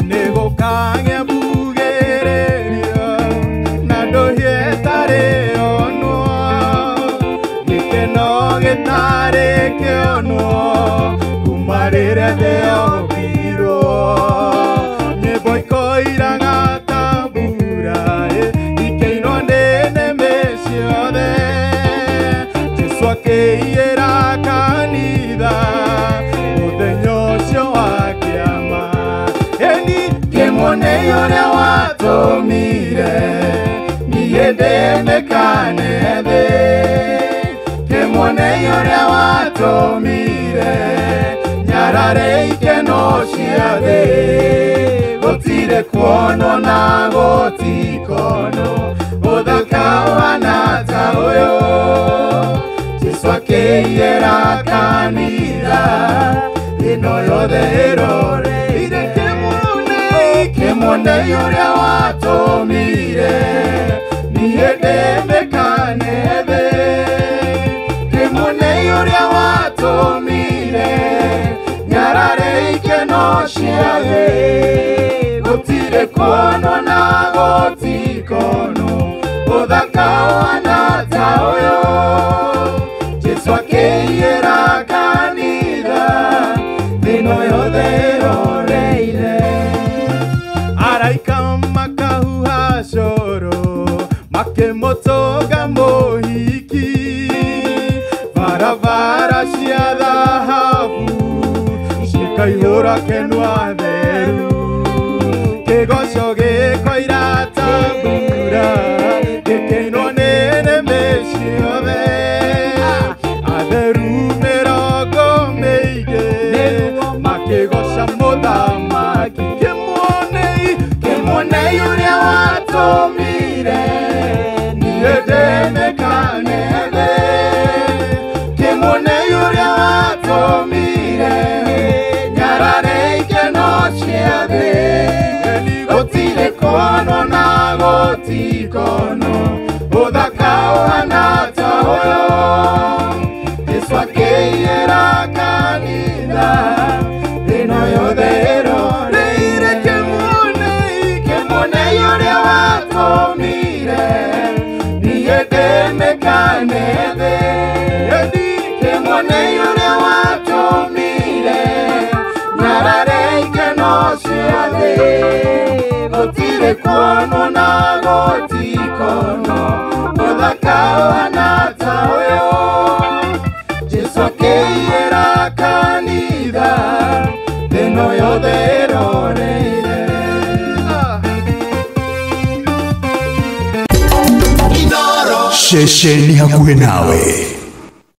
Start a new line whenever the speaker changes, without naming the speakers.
nego kange bugereria na dohietare ono nikeno getare ke ono kumarere de obiro ne boy koiranga tabura ikeino nene mesiode Jesu akeira kanida udenyocio akiama eni kemone yore watomire niende mekanede kemone yore watomire nyarare ikeno shiade gotire kuono na gotikono odakawana taoyo Jesu akeira kanida inoyo de erore ire kemone yore watomire niende mekanede kemone yore watomire nyarare ikeno shiade gotire kono na gotikono odakawana taoyo Jesu akeira kanida inoyo de erore araika makahuha shoro makemotoga mohiki varavara cia dhahabu cikaihũra kenua theru kĩgoco gĩkoira tambura gĩkĩinwo nĩ nĩmĩ ciothe atheru mĩrongo mĩingĩ makĩgoca mũthamaki kĩmone ũrĩa watũmire niĩ ndĩmĩkanethe kĩmone ũrĩa watũmire nyarare ikeno cia thĩ gũtirĩ kono na gũtikono ũthaka ũhana ta ũyũ Jesu akeira kanitha ĩno yothe ĩroreire kĩmone ũrĩa watũmire niĩ ndĩmĩkanethe kĩmone ũrĩa watũmire nyarare ikeno cia thĩ gũtirĩ kuono na gũtikono ũthaka ũhana ta ũyũ Jesu akeira kanitha ĩno yothe ĩroreire
Shesheni hakuhe nawe.